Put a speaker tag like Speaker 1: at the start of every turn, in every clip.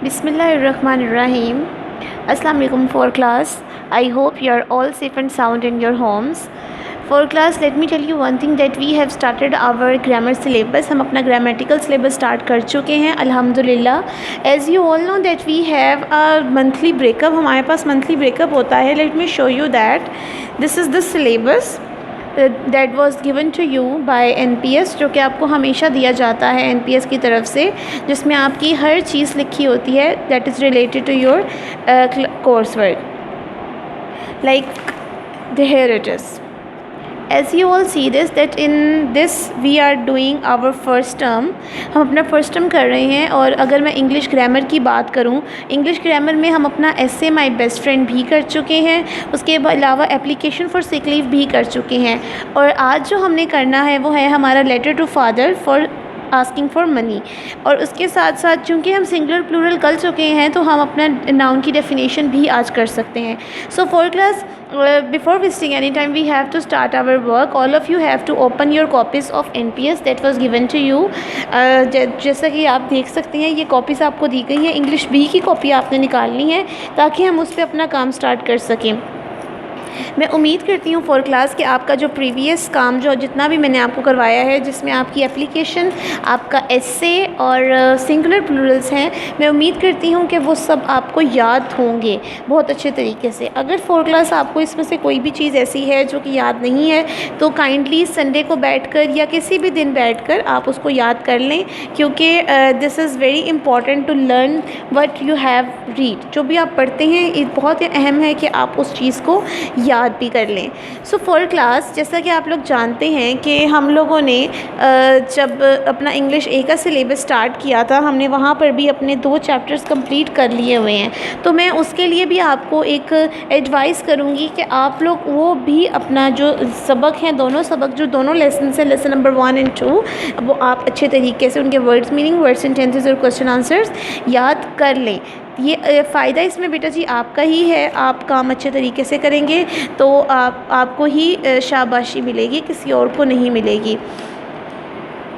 Speaker 1: Bismillahirrahmanirrahim. Assalamu alaikum for class. I hope you are all safe and sound in your homes. For class, let me tell you one thing that we have started our grammar syllabus. हम अपना grammatical syllabus start कर चुके हैं अल्हम्दुलिल्लाह. As you all know that we have a monthly breakup. हमारे पास monthly breakup होता है. Let me show you that. This is the syllabus that was given to you by NPS, जो कि आपको हमेशा दिया जाता है NPS की तरफ से, जिसमें आपकी हर चीज़ लिखी होती है that is related to your coursework. Like here it is. As you all see this that in this we are doing our first term. हम अपना फर्स्ट टर्म कर रहे हैं. और अगर मैं इंग्लिश ग्रामर की बात करूं, इंग्लिश ग्रामर में हम अपना एसे माई बेस्ट फ्रेंड भी कर चुके हैं. उसके अलावा एप्लीकेशन फॉर सिक लीव भी कर चुके हैं. और आज जो हमने करना है वो है हमारा letter to father for asking for money. और उसके साथ साथ चूँकि हम सिंगुलर प्लूरल कर चुके हैं तो हम अपना नाउन की डेफिनेशन भी आज कर सकते हैं. सो for class, before wasting any time, we have to start our work. All of you have to open your copies of NPS that was given to you. जैसा कि आप देख सकते हैं ये कॉपीज़ आपको दी गई हैं. इंग्लिश बी की कॉपी आपने निकालनी है ताकि हम उस पर अपना काम स्टार्ट कर सकें. मैं उम्मीद करती हूँ फॉर क्लास कि आपका जो प्रीवियस काम जो जितना भी मैंने आपको करवाया है, जिसमें आपकी एप्लीकेशन, आपका एसे और सिंगुलर प्लूरल्स हैं, मैं उम्मीद करती हूँ कि वो सब आपको याद होंगे बहुत अच्छे तरीके से. अगर फॉर क्लास आपको इसमें से कोई भी चीज़ ऐसी है जो कि याद नहीं है तो काइंडली संडे को बैठकर या किसी भी दिन बैठकर आप उसको याद कर लें, क्योंकि this is very important to learn what you have read. जो भी आप पढ़ते हैं ये बहुत ही अहम है कि आप उस चीज़ को याद भी कर लें. सो फॉर क्लास, जैसा कि आप लोग जानते हैं कि हम लोगों ने जब अपना इंग्लिश ए का सिलेबस स्टार्ट किया था, हमने वहाँ पर भी अपने 2 चैप्टर्स कंप्लीट कर लिए हुए हैं. तो मैं उसके लिए भी आपको एक एडवाइस करूँगी कि आप लोग वो भी अपना जो सबक हैं, दोनों सबक जो दोनों लेसन हैं, लेसन नंबर 1 और 2, वो आप अच्छे तरीके से उनके वर्ड्स मीनिंग, वर्ड्स सेंटेंसेस और क्वेश्चन आंसर्स याद कर लें. ये फ़ायदा इसमें बेटा जी आपका ही है. आप काम अच्छे तरीके से करेंगे तो आपको ही शाबाशी मिलेगी, किसी और को नहीं मिलेगी.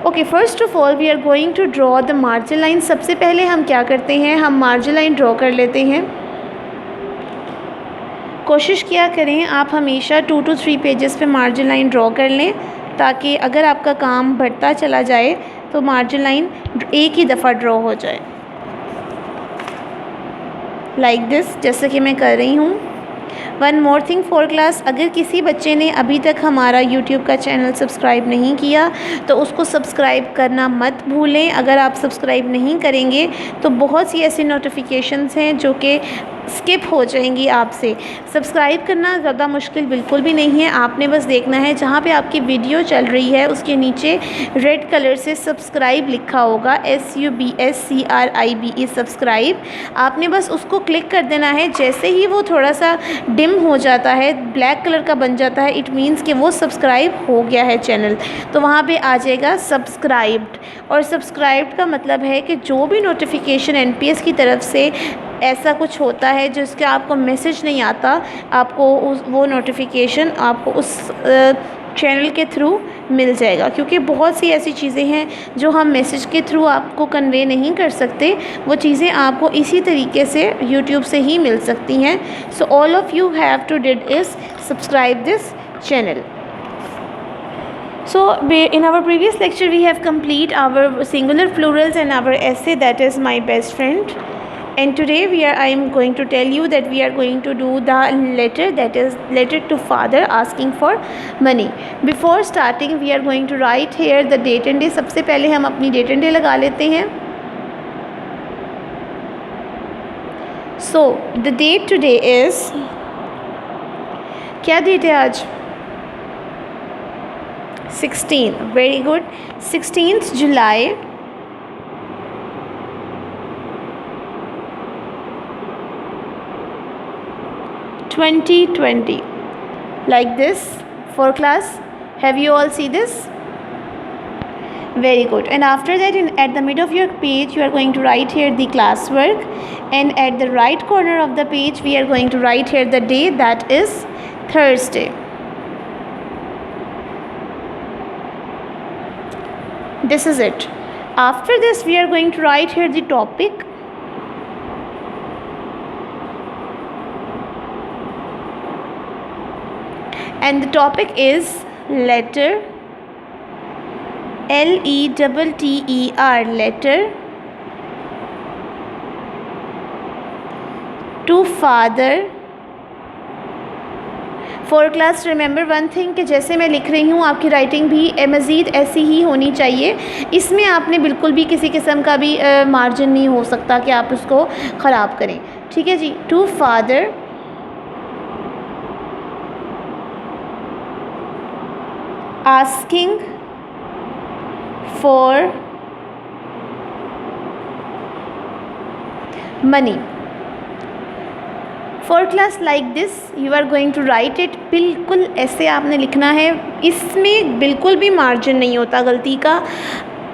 Speaker 1: Okay, first of all we are going to draw the margin line. सबसे पहले हम क्या करते हैं, हम मार्जिन लाइन ड्रॉ कर लेते हैं. कोशिश किया करें आप हमेशा 2 to 3 पेजेस पे मार्जिन लाइन ड्रॉ कर लें, ताकि अगर आपका काम बढ़ता चला जाए तो मार्जिन लाइन एक ही दफ़ा ड्रॉ हो जाए. लाइक दिस, जैसे कि मैं कर रही हूँ. One more thing for class, अगर किसी बच्चे ने अभी तक हमारा यूट्यूब का चैनल सब्सक्राइब नहीं किया तो उसको सब्सक्राइब करना मत भूलें. अगर आप सब्सक्राइब नहीं करेंगे तो बहुत सी ऐसी नोटिफिकेशंस हैं जो कि स्किप हो जाएंगी आपसे. सब्सक्राइब करना ज़्यादा मुश्किल बिल्कुल भी नहीं है. आपने बस देखना है जहाँ पे आपकी वीडियो चल रही है उसके नीचे रेड कलर से सब्सक्राइब लिखा होगा, SUBSCRIBE सब्सक्राइब. आपने बस उसको क्लिक कर देना है. जैसे ही वो थोड़ा सा डिम हो जाता है, ब्लैक कलर का बन जाता है, इट मीन्स कि वो सब्सक्राइब हो गया है चैनल. तो वहाँ पे आ जाएगा सब्सक्राइब्ड. और सब्सक्राइब्ड का मतलब है कि जो भी नोटिफिकेशन NPS की तरफ से ऐसा कुछ होता है जिसके आपको मैसेज नहीं आता, आपको वो नोटिफिकेशन आपको उस चैनल के थ्रू मिल जाएगा. क्योंकि बहुत सी ऐसी चीज़ें हैं जो हम मैसेज के थ्रू आपको कन्वे नहीं कर सकते, वो चीज़ें आपको इसी तरीके से यूट्यूब से ही मिल सकती हैं. So all of you have to did is subscribe this channel. So in our previous lecture we have complete our singular plurals and our essay that is my best friend. And today I am going to tell you that we are going to do the letter, that is letter to father asking for money. Before starting we are going to write here the date and day. सबसे पहले हम अपनी date and day लगा लेते हैं. So the date today is, क्या date है आज? 16. Very good. 16th July 2020. Like this for class. Have you all see this? Very good. And after that, at the middle of your page you are going to write here the classwork, and at the right corner of the page we are going to write here the day, that is Thursday. This is it. After this we are going to write here the topic, and the topic is letter, L-E-T-T-E-R, letter, to father. For class remember one thing कि जैसे मैं लिख रही हूँ आपकी writing भी मज़ीद ऐसी ही होनी चाहिए। इसमें आपने बिल्कुल भी किसी किस्म का भी मार्जिन नहीं हो सकता कि आप उसको ख़राब करें। ठीक है जी। To father asking for money. For class like this you are going to write it, बिल्कुल ऐसे आपने लिखना है, इसमें बिल्कुल भी मार्जिन नहीं होता गलती का।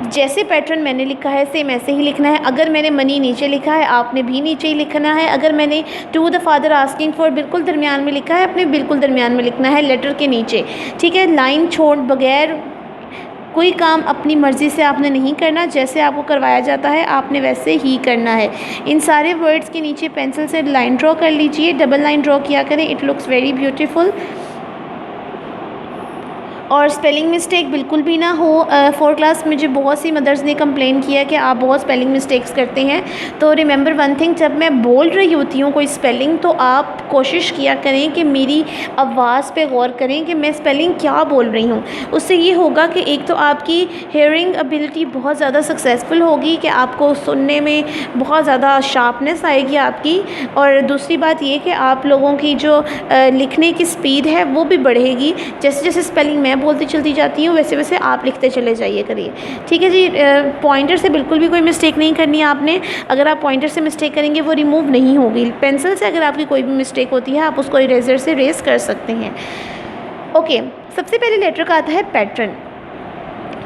Speaker 1: जैसे पैटर्न मैंने लिखा है सेम ऐसे ही लिखना है। अगर मैंने मनी नीचे लिखा है आपने भी नीचे ही लिखना है। अगर मैंने to the father asking for बिल्कुल दरमियान में लिखा है आपने बिल्कुल दरमियान में लिखना है, लेटर के नीचे। ठीक है, लाइन छोड़ बगैर कोई काम अपनी मर्ज़ी से आपने नहीं करना, जैसे आपको करवाया जाता है आपने वैसे ही करना है। इन सारे वर्ड्स के नीचे पेंसिल से लाइन ड्रॉ कर लीजिए, डबल लाइन ड्रॉ किया करें, इट लुक्स वेरी ब्यूटीफुल। और स्पेलिंग मिस्टेक बिल्कुल भी ना हो। फोर क्लास मुझे बहुत सी मदर्स ने कंप्लेन किया कि आप बहुत स्पेलिंग मिस्टेक्स करते हैं, तो रिमेंबर वन थिंग, जब मैं बोल रही होती हूँ कोई स्पेलिंग तो आप कोशिश किया करें कि मेरी आवाज़ पे गौर करें कि मैं स्पेलिंग क्या बोल रही हूँ। उससे ये होगा कि एक तो आपकी हेयरिंग एबिलिटी बहुत ज़्यादा सक्सेसफुल होगी कि आपको सुनने में बहुत ज़्यादा शार्पनेस आएगी आपकी, और दूसरी बात ये कि आप लोगों की जो लिखने की स्पीड है वो भी बढ़ेगी। जैसे जैसे स्पेलिंग मैं बोलती चलती जाती हूँ वैसे वैसे आप लिखते चले जाइए करिए। ठीक है जी। पॉइंटर से बिल्कुल भी कोई मिस्टेक नहीं करनी है आपने। अगर आप पॉइंटर से मिस्टेक करेंगे वो रिमूव नहीं होगी। पेंसिल से अगर आपकी कोई भी मिस्टेक होती है आप उसको इरेजर से रेज कर सकते हैं। ओके, सबसे पहले लेटर का आता है पैटर्न।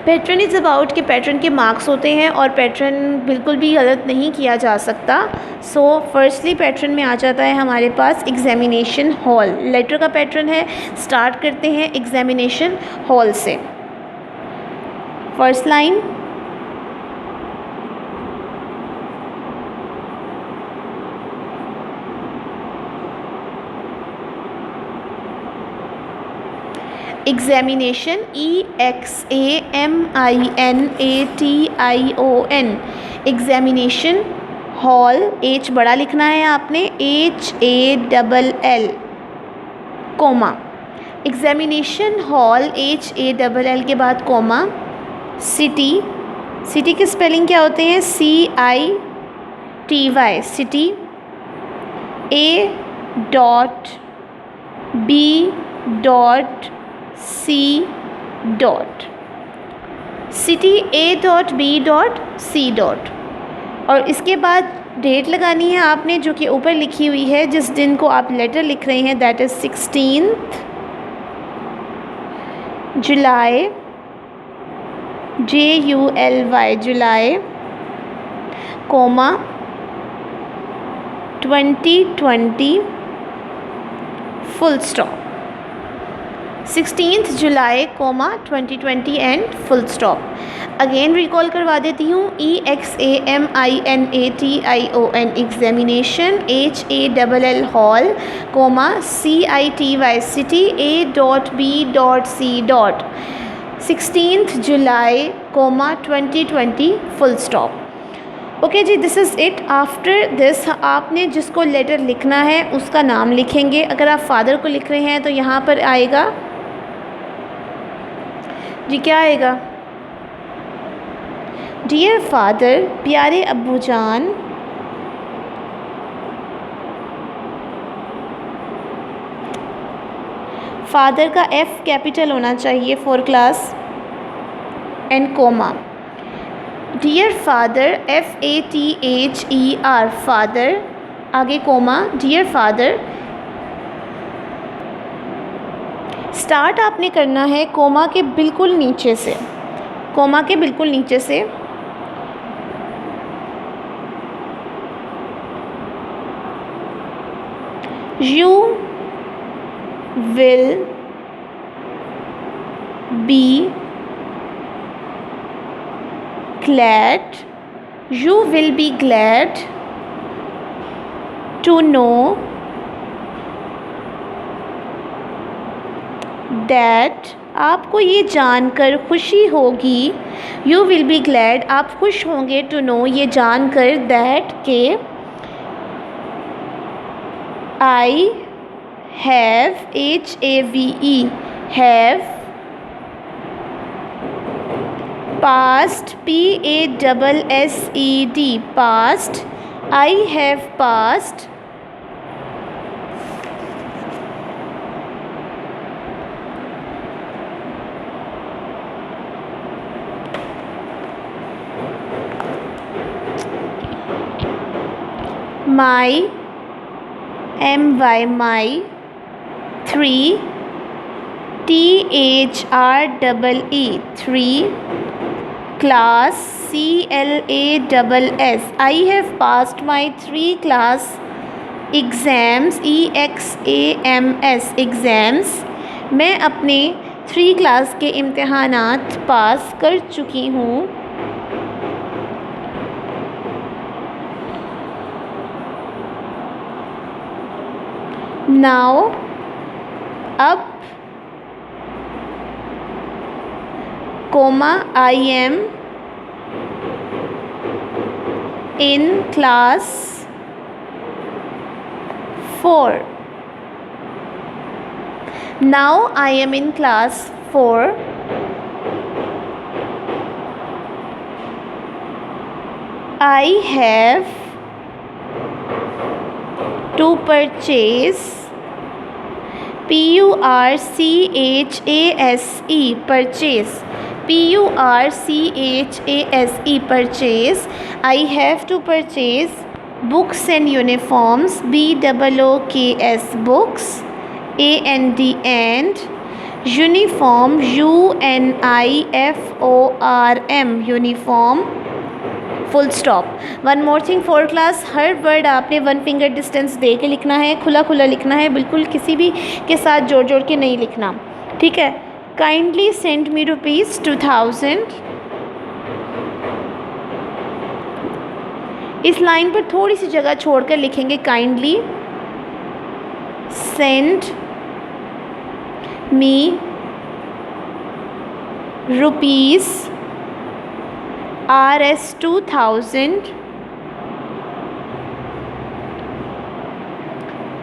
Speaker 1: पैटर्न इज़ अबाउट कि पैटर्न के मार्क्स होते हैं और पैटर्न बिल्कुल भी गलत नहीं किया जा सकता। सो फर्स्टली पैटर्न में आ जाता है हमारे पास एग्जामिनेशन हॉल। लेटर का पैटर्न है, स्टार्ट करते हैं एग्जामिनेशन हॉल से। First line, examination, EXAMINATION, examination hall, H बड़ा लिखना है आपने, HALL, comma. Examination hall HALL के बाद कोमा। सिटी, सिटी के स्पेलिंग क्या होते हैं? CITY, city. A.B.C. City A.B.C. और इसके बाद डेट लगानी है आपने जो कि ऊपर लिखी हुई है, जिस दिन को आप लेटर लिख रहे हैं, that is 16th July, JULY, July, comma 2020 full stop. 16th July, comma 2020 and full stop. Again recall करवा देती हूँ, EXAMINATION, examination, HALL hall, comma CITY, city, A.B.C. 16th July, comma 2020 full stop. Okay जी, this is it. After this आपने जिसको letter लिखना है उसका नाम लिखेंगे। अगर आप फादर को लिख रहे हैं तो यहाँ पर आएगा जी, क्या आएगा? डियर फादर, प्यारे अब्बू जान। फादर का F कैपिटल होना चाहिए for class, and comma. Dear father, FATHER, father, आगे कोमा, डियर फादर। स्टार्ट आपने करना है कोमा के बिल्कुल नीचे से, कोमा के बिल्कुल नीचे से। You will be glad, you will be glad to know that, आपको ये जानकर खुशी होगी, यू विल बी ग्लैड, आप खुश होंगे, टू नो, ये जानकर, दैट के I have, HAVE, have, past, PASSED, past, I have past, my, MY, my, 3, THREE, 3, class, CLASS, I have passed my 3 class exams, EXAMS, exams, मैं अपने 3 class के इम्तहानात पास कर चुकी हूँ। नाउ, अब, comma, I am in class 4, now I am in class 4, I have to purchase, PURCHASE, purchase, PURCHASE, purchase, I have to purchase books and uniforms, BOOKS, books, AND, and uniform, UNIFORM, uniform, full stop. One more thing for class, her word आपने 1 finger distance दे के लिखना है, खुला खुला लिखना है, बिल्कुल किसी भी के साथ जोड़ जोड़ के नहीं लिखना, ठीक है। काइंडली सेंड मी ₹2000, इस लाइन पर थोड़ी सी जगह छोड़कर लिखेंगे, काइंडली सेंड मी ₹2000,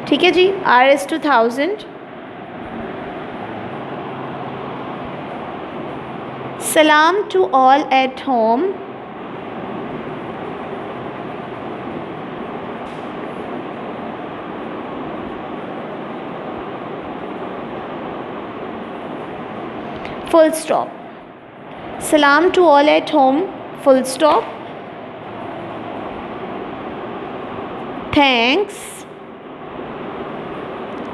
Speaker 1: ठीक है जी, ₹2000। सलाम to all at home, full stop. Salam to all at home, full stop. Thanks,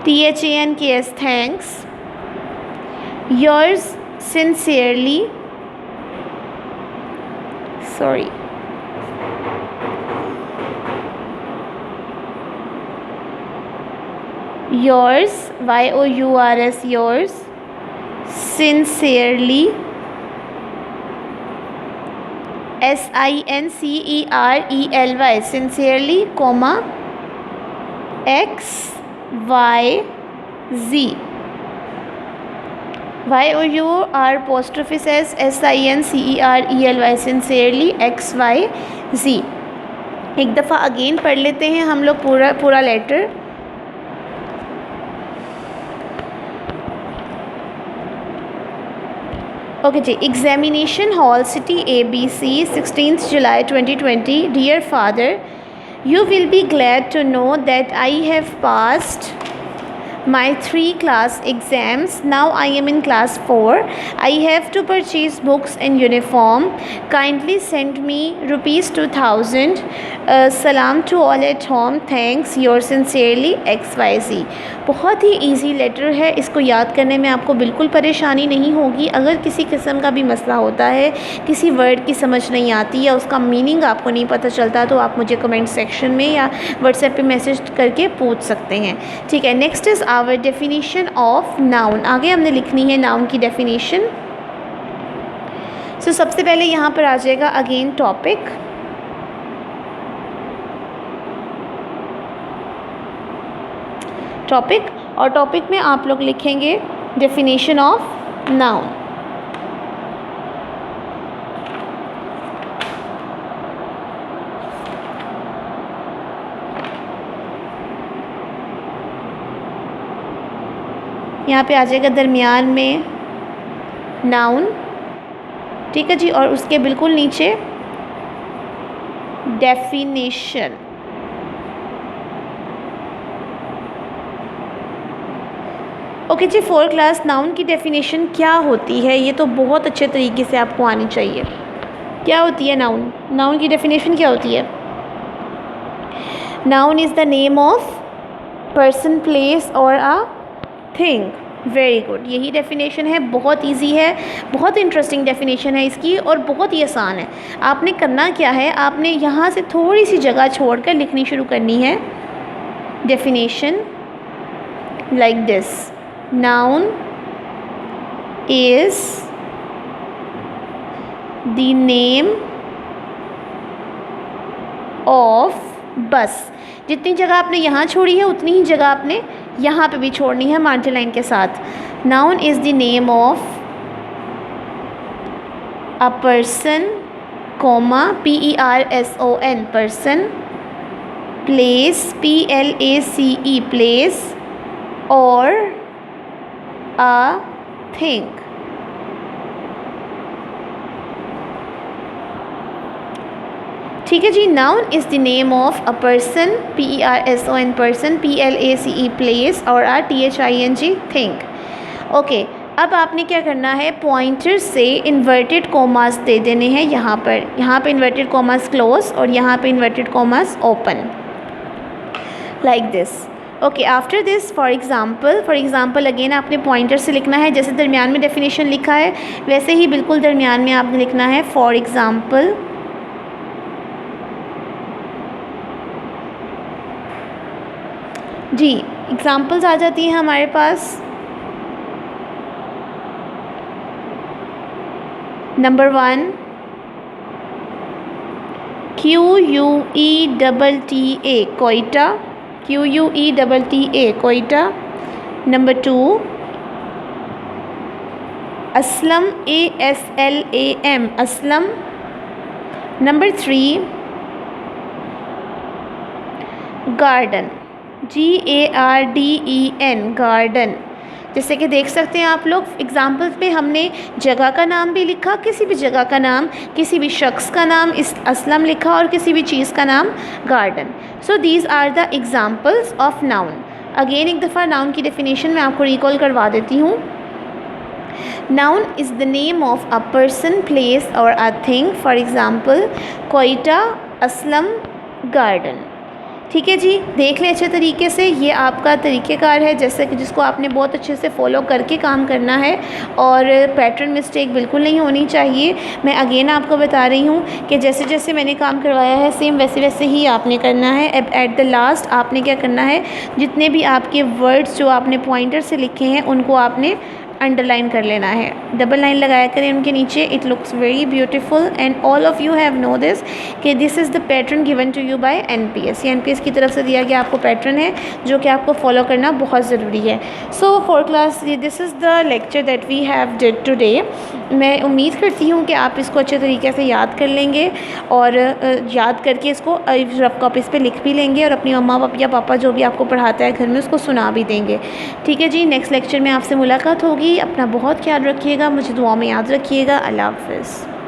Speaker 1: THANKS, thanks. Yours sincerely, sorry. Yours, YOURS, yours, sincerely, SINCERELY, sincerely, comma, XYZ, YOUR says SINCERELY, sincerely, XYZ। एक दफ़ा again पढ़ लेते हैं हम लोग पूरा letter. Okay जी। Examination hall, city ABC, 16th July 2020। Dear father, you will be glad to know that I have passed my 3 class exams. Now I am in class 4. I have to purchase books and uniform. Kindly send me ₹2000. Salam to all at home. Thanks. Yours sincerely, XYZ। बहुत ही easy letter है, इसको याद करने में आपको बिल्कुल परेशानी नहीं होगी। अगर किसी किस्म का भी मसला होता है, किसी वर्ड की समझ नहीं आती या उसका मीनिंग आपको नहीं पता चलता, तो आप मुझे कमेंट सेक्शन में या व्हाट्सएप पे मैसेज करके पूछ सकते हैं, ठीक है। Next is our definition of noun. आगे हमने लिखनी है नाउन की डेफिनेशन। सो सबसे पहले यहाँ पर आ जाएगा अगेन टॉपिक। और टॉपिक में आप लोग लिखेंगे Definition of noun. यहाँ पे आ जाएगा दरमियान में नाउन, ठीक है जी, और उसके बिल्कुल नीचे डेफिनेशन। ओके जी, 4 क्लास नाउन की डेफिनेशन क्या होती है, ये तो बहुत अच्छे तरीके से आपको आनी चाहिए। क्या होती है नाउन? नाउन की डेफिनेशन क्या होती है? Noun is the name of person, place और अ थिंग। वेरी गुड, यही डेफिनेशन है। बहुत इजी है, बहुत इंटरेस्टिंग डेफिनेशन है इसकी और बहुत ही आसान है। आपने करना क्या है, आपने यहाँ से थोड़ी सी जगह छोड़कर लिखनी शुरू करनी है definition like this. Noun is the name of, बस जितनी जगह आपने यहाँ छोड़ी है उतनी ही जगह आपने यहाँ पे भी छोड़नी है मार्जिन लाइन के साथ। Noun is the name of a person, comma PERSON person, place PLACE place और अ थिंग। ठीक है जी, noun is the name of a person, PERSON person, PLACE place और THING थिंग। ओके, अब आपने क्या करना है, पॉइंटर से इन्वर्टेड कॉमास दे देने हैं यहाँ पे इन्वर्टेड कॉमास क्लोज और यहाँ पे inverted commas open, like this. Okay, after this for example again आपने पॉइंटर से लिखना है। जैसे दरमियान में डेफिनेशन लिखा है वैसे ही बिल्कुल दरमियान में आपने लिखना है फॉर एग्ज़ाम्पल। जी, एग्ज़ाम्पल्स आ जाती हैं हमारे पास। Number 1, QUETTA Quetta, QUETTA Quetta. Number 2, Aslam ASLAM Aslam. Number 3, garden GARDEN garden. जैसे कि देख सकते हैं आप लोग एग्जाम्पल्स में हमने जगह का नाम भी लिखा, किसी भी जगह का नाम, किसी भी शख्स का नाम इस असलम लिखा और किसी भी चीज़ का नाम garden. So these are the examples of noun. Again एक दफ़ा नाउन की डेफिनेशन मैं आपको रिकॉल करवा देती हूँ। Noun is the name of a person, place और a thing. For example Quetta, Aslam, garden. ठीक है जी, देख लें अच्छे तरीके से, ये आपका तरीक़ेकार है जैसे कि जिसको आपने बहुत अच्छे से फॉलो करके काम करना है और पैटर्न मिस्टेक बिल्कुल नहीं होनी चाहिए। मैं अगेन आपको बता रही हूँ कि जैसे जैसे मैंने काम करवाया है सेम वैसे वैसे ही आपने करना है। अब एट द लास्ट आपने क्या करना है, जितने भी आपके वर्ड्स जो आपने पॉइंटर से लिखे हैं उनको आपने अंडरलाइन कर लेना है, डबल लाइन लगाया करें उनके नीचे। It looks very beautiful and all of you have know this कि this is the pattern given to you by NPS। ये NPS की तरफ से दिया गया आपको पैटर्न है जो कि आपको फॉलो करना बहुत ज़रूरी है। So for class this is the lecture that we have did today. मैं उम्मीद करती हूँ कि आप इसको अच्छे तरीके से याद कर लेंगे और याद करके इसको रफ कॉपीज़ पे लिख भी लेंगे और अपनी मम्मा या पापा जो भी आपको पढ़ाता है घर में उसको सुना भी देंगे। ठीक है जी, नेक्स्ट लेक्चर में आपसे मुलाकात होगी। अपना बहुत ख्याल रखिएगा, मुझे दुआ में याद रखिएगा। अल्लाह हाफ़िज़।